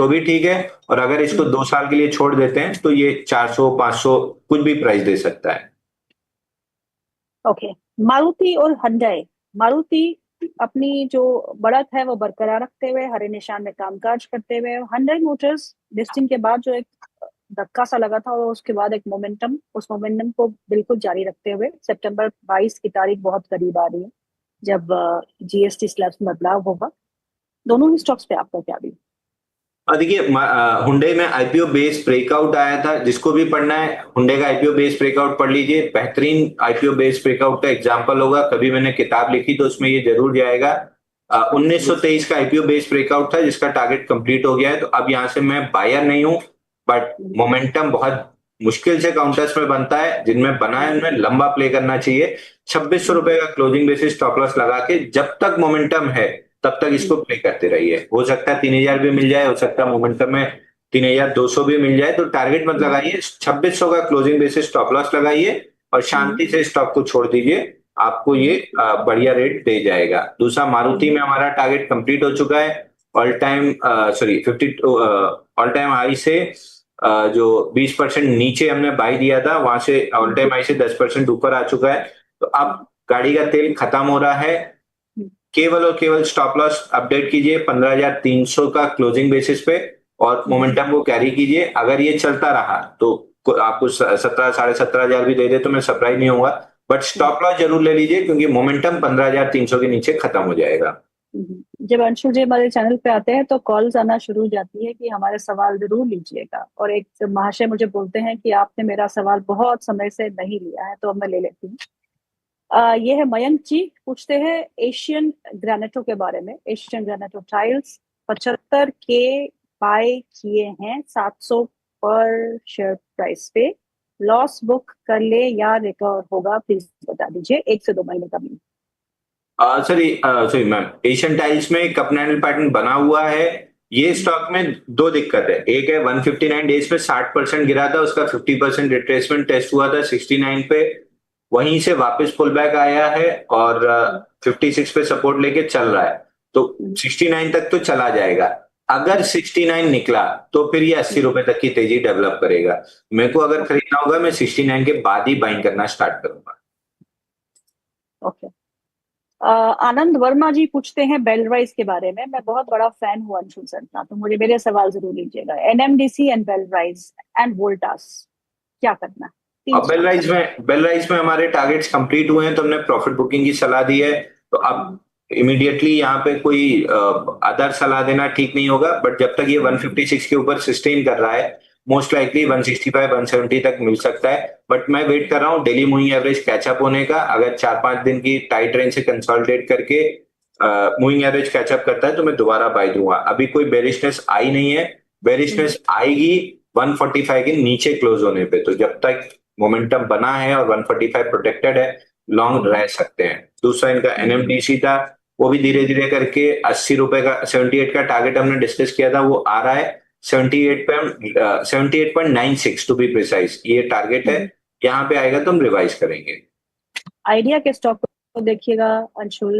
तो भी ठीक है, और अगर इसको 2 साल के लिए छोड़ देते हैं तो ये 400-500 कुछ भी प्राइस दे सकता है। ओके, मारुति और हुंडई। मारुति अपनी जो बढ़त है वो बरकरार रखते हुए हरे निशान में कामकाज करते हुए, हुंडई मोटर्स लिस्टिंग के बाद जो एक धक्का सा लगा था और उसके बाद एक मोमेंटम, उस मोमेंटम को बिल्कुल जारी रखते हुए सितंबर 22 की तारीख बहुत करीब आ रही है जब जीएसटी स्लैब्स में बदलाव होगा। दोनों ही स्टॉक्स पे आपका क्या भी? देखिए, हुंडई में आईपीओ बेस ब्रेकआउट आया था, जिसको भी पढ़ना है हुंडई का आईपीओ बेस ब्रेकआउट पढ़ लीजिए, बेहतरीन आईपीओ बेस ब्रेकआउट का एग्जांपल होगा। कभी मैंने किताब लिखी तो उसमें ये जरूर जाएगा। 1923 का आईपीओ बेस ब्रेकआउट था जिसका टारगेट कंप्लीट हो गया है, तो अब यहां से मैं बायर नहीं हूं, बट मोमेंटम बहुत मुश्किल से काउंटर्स में बनता है, जिनमें बना है उनमें लंबा प्ले करना चाहिए। 2600 रुपए का क्लोजिंग बेसिस स्टॉप लॉस लगा के जब तक मोमेंटम है तब तक इसको प्ले करते रहिए। हो सकता है 3000 भी मिल जाए, हो सकता है मोमेंटम में 3200 भी मिल जाए, तो टारगेट मत लगाइए, 2600 का क्लोजिंग बेसिस स्टॉप लॉस लगाइए और शांति से स्टॉक को छोड़ दीजिए। आपको ये बढ़िया रेट दे जाएगा। दूसरा, मारुति में हमारा टारगेट कंप्लीट हो चुका है। All time sorry 50 all time high से जो 20% नीचे हमने बाई दिया था, वहां से ऑल टाइम हाई से 10% ऊपर आ चुका है। तो अब गाड़ी का तेल खत्म हो रहा है। केवल और केवल स्टॉप लॉस अपडेट कीजिए 15,300 का क्लोजिंग बेसिस पे और मोमेंटम को कैरी कीजिए। अगर ये चलता रहा तो आपको 17,500 भी दे दे तो मैं सरप्राइज नहीं होऊंगा, बट स्टॉप लॉस जरूर ले लीजिए क्योंकि मोमेंटम 15,300 के नीचे खत्म हो जाएगा। जब अंशुल जी हमारे चैनल पे आते हैं तो कॉल्स आना शुरू हो जाती है कि हमारे सवाल जरूर लीजिएगा, और एक महाशय मुझे बोलते हैं कि आपने मेरा सवाल बहुत समय से नहीं लिया है, तो अब मैं ले लेती हूँ। ये है मयंक जी, पूछते हैं एशियन ग्रेनेटो के बारे में। एशियन ग्रेनेटो टाइल्स 75 के बाय किए हैं 700 पर शेयर प्राइस पे, लॉस बुक कर ले या रिकवर होगा, प्लीज बता दीजिए। 1 से 2 महीने का भी। सॉरी मैम, एशियन टाइल्स में कप एंडल पैटर्न बना हुआ है। ये स्टॉक में दो दिक्कत है। एक है 159 डेज पे 60% गिरा था, उसका 50% रिट्रेसमेंट टेस्ट हुआ था 69 पे, वहीं से वापस पुल बैक आया है और 56 पे सपोर्ट लेके चल रहा है, तो 69 तक तो चला जाएगा। अगर 69 निकला तो फिर ये 80 रुपए तक की तेजी डेवलप करेगा। मेरे को अगर खरीदना होगा मैं 69 के बाद ही बाइंग करना स्टार्ट करूंगा। ओके। आनंद वर्मा जी पूछते हैं बेलराइज के बारे में। मैं बहुत बड़ा फैन हूँ अंशुल सर का, तो मुझे मेरे सवाल जरूर लीजिएगा। NMDC and Belrise and Voltas, क्या करना है? 3 अब स्टॉक्स। बेल राइज में हमारे टारगेट्स कंप्लीट हुए हैं तो हमने प्रॉफिट बुकिंग की सलाह दी है। तो अब इमीडिएटली यहाँ पे कोई अदर सलाह देना ठीक नहीं होगा, बट जब तक ये 156 के ऊपर सस्टेन कर रहा है, मोस्ट लाइकली 165 170 तक मिल सकता है। बट मैं वेट कर रहा हूँ डेली मूविंग एवरेज कैचअप होने का। अगर 4-5 दिन की टाइट रेंज से कंसोलिडेट करके मूविंग एवरेज कैचअप करता है तो मैं दोबारा बाय दूंगा। अभी कोई बेरिशनेस आई नहीं है, बेरिशनेस आएगी 145 के नीचे क्लोज होने पे। तो जब तक मोमेंटम बना है और 145 प्रोटेक्टेड है, लॉन्ग रह सकते हैं। दूसरा इनका एनएमडीसी था, वो भी धीरे धीरे करके 80 रुपए का 78 का टारगेट हमने डिस्कस किया था, वो आ रहा है 78 पे। 78.96 टू बी प्रिसाइज ये टारगेट है। यहाँ पे आएगा तो हम रिवाइज करेंगे। आइडिया के स्टॉक को देखिएगा अंशुल,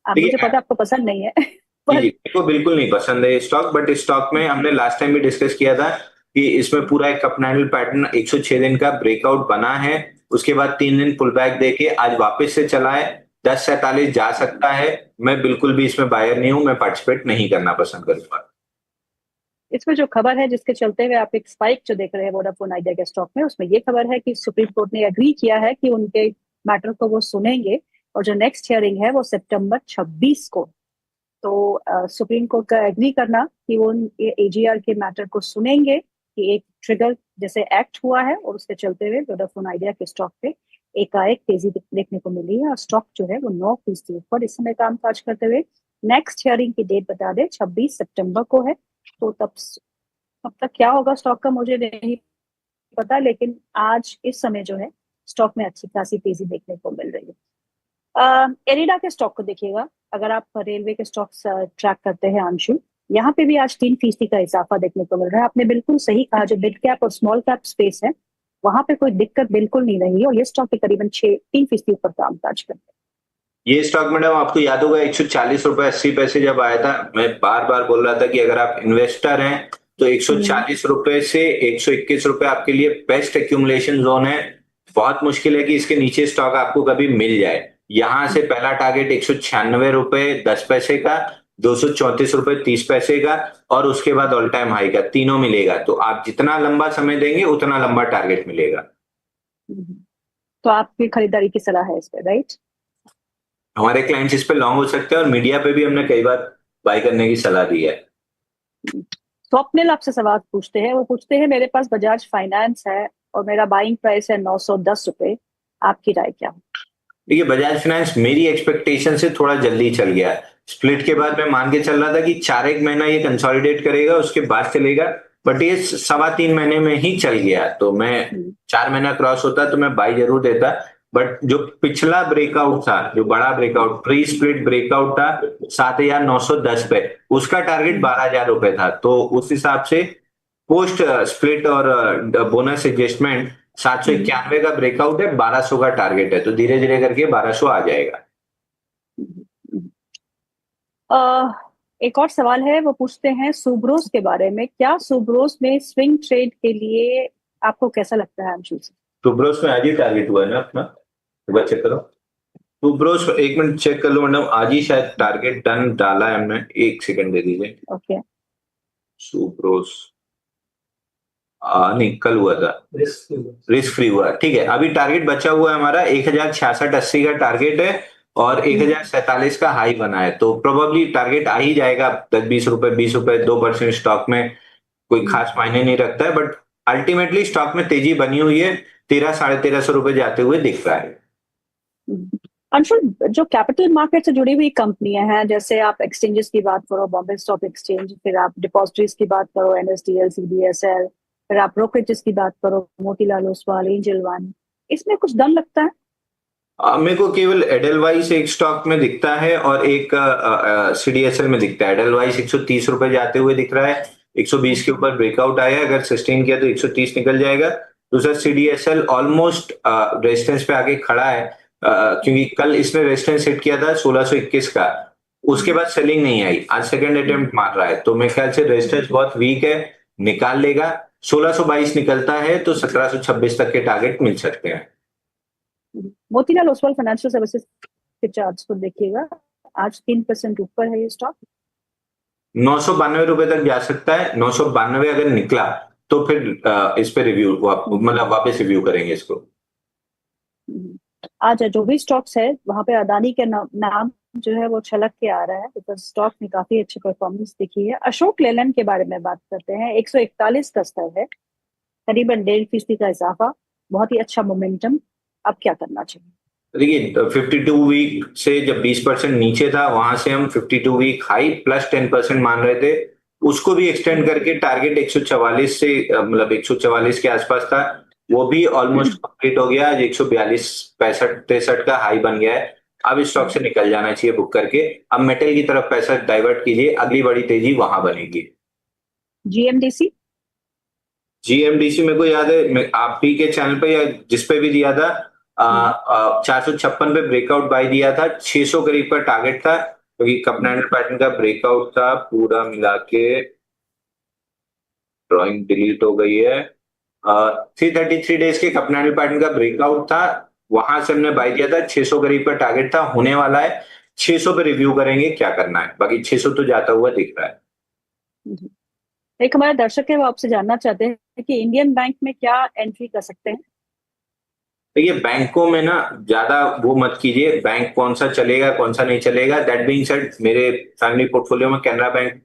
आप, मुझे देखिए पता आपको पसंद नहीं है जी जी, पर मेरे को बिल्कुल नहीं पसंद है ये स्टॉक, बट इस स्टॉक में हमने लास्ट टाइम भी डिस्कस किया था कि इसमें पूरा एक अप एंड पैटर्न 106 दिन का ब्रेकआउट बना है, उसके बाद 3 दिन पुल बैक देके आज वापस से चला है, 10.47 जा सकता है। मैं बिल्कुल भी इसमें बायर नहीं हूं, मैं पार्टिसिपेट नहीं करना पसंद करूंगा। इसमें जो खबर है जिसके चलते हुए आप एक स्पाइक जो देख रहे हैं वोडाफोन आइडिया के स्टॉक में, उसमें ये खबर है कि सुप्रीम कोर्ट ने एग्री किया है कि उनके मैटर को वो सुनेंगे, और जो नेक्स्ट हियरिंग है वो सितंबर 26 को। तो सुप्रीम कोर्ट का एग्री करना कि वो एजीआर के मैटर को सुनेंगे, कि एक ट्रिगर जैसे एक्ट हुआ है, और उसके चलते हुए वोडाफोन आइडिया के स्टॉक पे एकाएक तेजी देखने को मिली है, और स्टॉक जो है वो 9% ऊपर इस समय कामकाज करते हुए। नेक्स्ट हियरिंग की डेट बता दें 26 सितंबर को है, तो तब तक क्या होगा स्टॉक का मुझे नहीं पता, लेकिन आज इस समय जो है स्टॉक में अच्छी खासी तेजी देखने को मिल रही है। एरिडा के स्टॉक को देखिएगा, अगर आप रेलवे के स्टॉक्स ट्रैक करते हैं अंशु, यहाँ पे भी आज 3% का इजाफा देखने को मिल रहा है। आपने बिल्कुल सही कहा, जो मिड कैप और स्मॉल कैप स्पेस है वहां पे कोई दिक्कत बिल्कुल नहीं रही, और ये स्टॉक के करीबन 3% ऊपर कामकाज करते हैं। ये स्टॉक मैडम आपको याद होगा 140 रुपए 80 पैसे जब आया था, मैं बार बार बोल रहा था कि अगर आप इन्वेस्टर हैं तो 140 रुपए से 121 रुपए आपके लिए बेस्ट एक्यूमुलेशन जोन है। बहुत मुश्किल है कि इसके नीचे स्टॉक आपको कभी मिल जाए। यहां से पहला टारगेट 196 रुपए 10 पैसे का, 234 रुपए 30 पैसे का, और उसके बाद ऑल टाइम हाई का, तीनों मिलेगा। तो आप जितना लंबा समय देंगे उतना लंबा टारगेट मिलेगा। तो आपकी खरीदारी की सलाह है इस पे, राइट? हमारे क्लाइंट्स इस पे लॉन्ग हो सकते हैं और मीडिया पे भी हमने कई बार बाय करने की सलाह दी है। स्वप्निल आपसे सवाल पूछते हैं, वो पूछते हैं मेरे पास बजाज फाइनेंस है और मेरा बाइंग प्राइस है 910 रुपए, आपकी राय क्या है? देखिए, बजाज फाइनेंस मेरी एक्सपेक्टेशन से थोड़ा जल्दी चल गया। स्प्लिट के बाद मैं मान के चल रहा था कि 4 एक महीना ये कंसोलिडेट करेगा, उसके बाद चलेगा, बट ये 3.25 महीने में ही चल गया। तो मैं 4 महीना क्रॉस होता तो मैं बाई जरूर देता, बट जो पिछला ब्रेकआउट था, जो बड़ा ब्रेकआउट प्री स्प्लिट ब्रेकआउट था 7,910 पे, उसका टारगेट 12,000 रुपए था। तो उस हिसाब से पोस्ट स्प्लिट और बोनस एडजस्टमेंट 791 का ब्रेकआउट है, 1200 का टारगेट है, तो धीरे धीरे करके 1200 आ जाएगा। एक और सवाल है, वो पूछते हैं सुब्रोस के बारे में, क्या सुब्रोस में स्विंग ट्रेड के लिए आपको कैसा लगता है अंशु? सुब्रोस में आज ही टारगेट हुआ है ना अपना, एक बार चेक करो। सुब्रोस 1 मिनट चेक कर लो मैडम, आज ही शायद टारगेट डन डाला है हमने, 1 सेकंड दे दीजिए। ओके। सुब्रोस नहीं, कल हुआ था, रिस्क फ्री हुआ, ठीक है। अभी टारगेट बचा हुआ है हमारा 1066.80 का टारगेट है, और 1047 का हाई बना है, तो प्रोबेबली टारगेट आ ही जाएगा। 10-20 रुपए 20 रुपए 2% स्टॉक में कोई खास मायने नहीं रखता है, बट अल्टीमेटली स्टॉक में तेजी बनी हुई है, 1300-1350 रुपए जाते हुए दिख रहा है। अंशुल, जो कैपिटल मार्केट से जुड़ी हुई कंपनियां हैं, जैसे आप एक्सचेंजेस की बात करो, बॉम्बे स्टॉक एक्सचेंज, फिर आप डिपॉजिटरीज की बात करो, एनएसडीएल, सीडीएसएल, फिर आप ब्रोकरेजेस की बात करो, मोतीलाल ओसवाल, एंजल वन, इसमें कुछ दम लगता है? मेरे को केवल एडलवाइस एक स्टॉक में दिखता है और एक सीडीएसएल में दिखता है। एडलवाइस 130 रुपए जाते हुए दिख रहा है, 120 के ऊपर ब्रेकआउट आया है, अगर सस्टेन किया तो 130 निकल जाएगा। दूसरा सीडीएसएल ऑलमोस्ट रेजिस्टेंस पे आके खड़ा है, क्योंकि कल इसने रेजिस्टेंस हिट किया था 1621 का, उसके बाद सेलिंग नहीं आई, आज सेकंड अटेम्प्ट मार रहा है, तो मेरे ख्याल से रेजिस्टेंस बहुत वीक है, निकाल लेगा। 1622 निकलता है तो 1726 तक के टारगेट मिल सकते हैं। मोतीलाल ओसवाल फाइनेंशियल सर्विसेज के चार्ट्स को देखिएगा, आज 3% ऊपर है ये स्टॉक। 992 रुपए तक जा सकता है, 992 अगर निकला तो फिर इस पे रिव्यू मतलब वापस रिव्यू करेंगे इसको। आज जो भी स्टॉक्स है वहां पे अदानी के नाम जो है वो छलक के आ रहा है, बिकॉज स्टॉक में काफी अच्छी परफॉर्मेंस दिखी है। अशोक लेलैंड के बारे में बात करते हैं, 141 का स्तर है, करीबन 1.5% का इजाफा, बहुत ही अच्छा मोमेंटम। अब क्या करना चाहिए? देखिए, 52 वीक से जब 20% नीचे था, वहां से हम 52 वीक हाई प्लस 10% मान रहे थे, उसको भी एक्सटेंड करके टारगेट 144 से मतलब 144 के आसपास था, वो भी ऑलमोस्ट कंप्लीट हो गया। आज 142 65 63 का हाई बन गया है। अब इस स्टॉक से निकल जाना चाहिए बुक करके, अब मेटल की तरफ पैसा डाइवर्ट कीजिए, अगली बड़ी तेजी वहां बनेगी। जीएमडीसी? जीएमडीसी मेरे को याद है, मैं आप ही के चैनल पे या जिस पे भी दिया था, 456 पे ब्रेकआउट बाय दिया था, 600 करीब का टारगेट था, क्योंकि कपनैंडल पैटर्न का ब्रेकआउट था, पूरा मिला के ड्राइंग डिलीट हो गई है। 333 डेज के कपनैंडल पैटर्न का ब्रेकआउट था, वहां से हमने बाय दिया था, 600 करीब का टारगेट था, होने वाला है 600 पे रिव्यू करेंगे क्या करना है, बाकी 600 तो जाता हुआ दिख रहा है। एक हमारे दर्शक है वो आपसे जानना चाहते हैं कि इंडियन बैंक में क्या एंट्री कर सकते हैं? देखिए, बैंकों में ना ज्यादा वो मत कीजिए, बैंक कौन सा चलेगा कौन सा नहीं चलेगा। दैट बीइंग सेड, मेरे फैमिली पोर्टफोलियो में कैनरा बैंक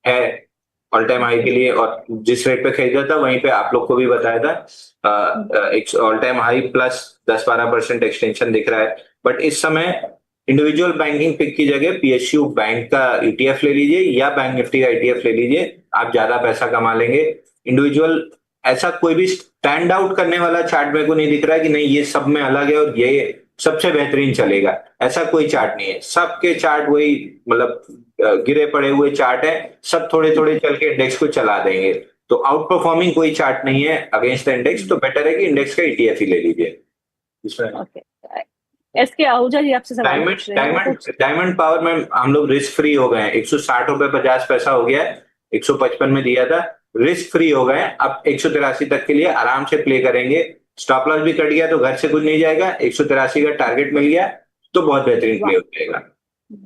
है ऑल टाइम हाई के लिए, और जिस रेट पे खरीदा था वहीं पे आप लोग को भी बताया था, एक all time high plus 10-12% extension दिख रहा है। बट इस समय इंडिविजुअल बैंकिंग पिक की जगह पीएसयू बैंक का ईटीएफ ले लीजिए या बैंक निफ्टी का ईटीएफ ले लीजिए, आप ज्यादा पैसा कमा लेंगे। इंडिविजुअल ऐसा कोई भी स्टैंड आउट करने वाला चार्ट मेरे को नहीं दिख रहा है कि नहीं ये सब में अलग है और ये सबसे बेहतरीन चलेगा, ऐसा कोई चार्ट नहीं है। सबके चार्ट वही मतलब गिरे पड़े हुए चार्ट है, सब थोड़े थोड़े चल के इंडेक्स को चला देंगे, तो आउट परफॉर्मिंग कोई चार्ट नहीं है अगेंस्ट द इंडेक्स, तो बेटर है कि इंडेक्स का ईटीएफ ही ले लीजिए। ओके, एसके आहूजा जी आपसे सवाल डायमंड पूछ रहे हैं, वो डायमंड डायमंड पावर में हम लोग रिस्क फ्री हो गए हैं। 160 रुपए 50 पैसा हो गया है, 155 में दिया था, रिस्क फ्री हो गए हैं। अब 183 तक के लिए आराम से प्ले करेंगे। स्टॉप लॉस भी कट गया तो घर से कुछ नहीं जाएगा, 183 का टारगेट मिल गया तो बहुत बेहतरीन प्ले हो जाएगा।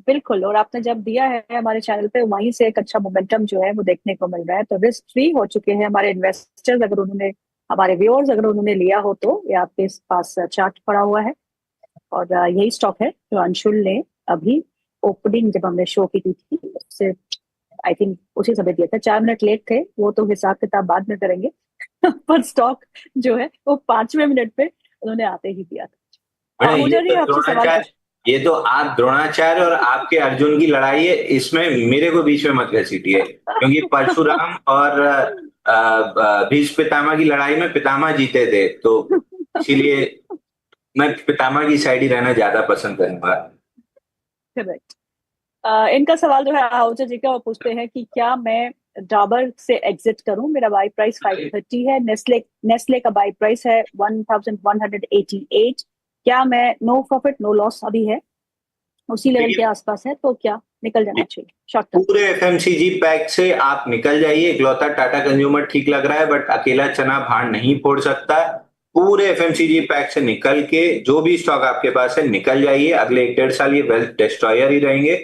बिल्कुल, और आपने जब दिया है हमारे चैनल पे, वहीं से एक अच्छा मोमेंटम जो है वो देखने को मिल रहा है। तो रिस्क फ्री हो चुके हैं हमारे इन्वेस्टर्स, अगर उन्होंने, हमारे व्यूअर्स अगर उन्होंने लिया हो तो ये आपके पास चार्ट पड़ा हुआ है। और यही स्टॉक है जो अंशुल ने अभी ओपनिंग जब हमने शो की थी उससे आई थिंक उसी समय दिया था। 4 मिनट लेट थे, वो तो हिसाब किताब बाद में करेंगे पर स्टॉक जो है वो 5वें मिनट पे उन्होंने आते ही दिया था। ये आहूजा जी तो आपसे सवाल द्रोणाचार्य, ये तो आप द्रोणाचार्य और आपके अर्जुन की लड़ाई है, इसमें मेरे को बीच में मत घसीटिए, क्योंकि परशुराम और भीष्म पितामह की लड़ाई में पितामह जीते थे, तो इसीलिए मैं पितामह की साइड ही रहना ज्यादा पसंद करूंगा। करेक्ट। इनका सवाल जो है आहूजा जी का, वो पूछते हैं कि क्या मैं डाबर से एग्जिट करूं, मेरा बाई प्राइस 530 है, नेस्ले नेस्ले का बाई प्राइस है 1188, क्या मैं नो प्रॉफिट नो लॉस अभी है उसी लेवल के आसपास है, तो क्या निकल जाना चाहिए शॉर्ट टर्म? पूरे एफएमसीजी पैक से आप निकल जाइए। इकलौता टाटा कंज्यूमर ठीक लग रहा है, बट अकेला चना भाड़ नहीं फोड़ सकता। पूरे एफएमसीजी पैक से निकल के जो भी स्टॉक आपके पास है निकल जाइए। अगले 1-1.5 साल ये वेल्थ डिस्ट्रॉयर ही रहेंगे।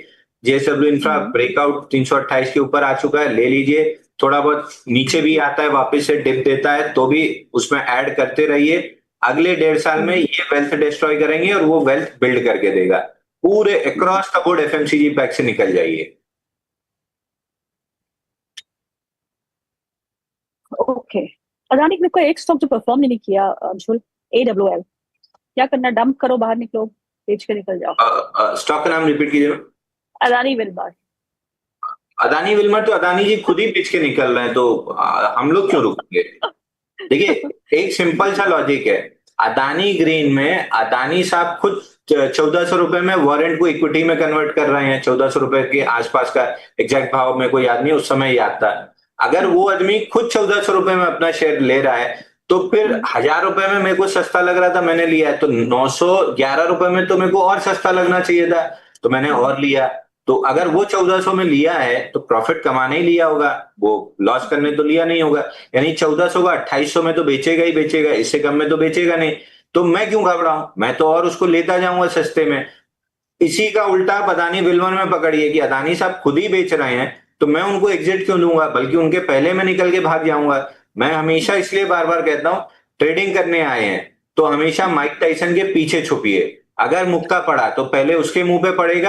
जेएसडब्ल्यू इंफ्रा ब्रेकआउट 328 के ऊपर आ चुका है, ले लीजिए। थोड़ा बहुत नीचे भी आता है, वापस से डिप देता है तो भी उसमें ऐड करते रहिए। अगले 1.5 साल में ये वेल्थ डिस्ट्रॉय करेंगे और वो वेल्थ बिल्ड करके देगा। पूरे across the board FMCG pack से निकल जाइए। ओके। अदानी में कोई एक स्टॉक जो परफॉर्म नहीं किया अंशुल, AWL, क्या करना, डंप करो, बाहर निकलो, बेच के निकल जाओ? स्टॉक का नाम रिपीट कीजिए। अदानी विलमार। अदानी विल्मर तो अदानी जी खुद ही बेच के निकल रहे हैं, तो हम लोग क्यों रुकेंगे? देखिए, एक सिंपल सा लॉजिक है। अदानी ग्रीन में अदानी साहब खुद 1400 रुपए में वारंट को इक्विटी में कन्वर्ट कर रहे हैं। 1400 रुपए के आसपास का एग्जैक्ट भाव में कोई याद नहीं, उस समय याद था। अगर वो आदमी खुद 1400 रुपए में अपना शेयर ले रहा है तो फिर 1000 रुपए में मेरे को सस्ता लग रहा था, मैंने लिया है, तो 911 रुपए में तो मेरे को और सस्ता लगना चाहिए था, तो मैंने और लिया। तो अगर वो 1400 में लिया है तो प्रॉफिट कमाने ही लिया होगा, वो लॉस करने तो लिया नहीं होगा। यानी 1400 का 2800 में तो बेचेगा ही बेचेगा, इससे कम में तो बेचेगा नहीं। तो मैं क्यों घबराऊं, मैं तो और उसको लेता जाऊंगा सस्ते में। इसी का उल्टा आप अदानी विल्मर में पकड़िए कि अदानी साहब खुद ही बेच रहे हैं, तो मैं उनको एग्जिट क्यों दूंगा, बल्कि उनके पहले मैं निकल के भाग जाऊंगा। मैं हमेशा इसलिए बार बार कहता हूं, ट्रेडिंग करने आए हैं तो हमेशा माइक टाइसन के पीछे छुपिए। अगर मुक्का पड़ा तो पहले उसके मुंह पे पड़ेगा।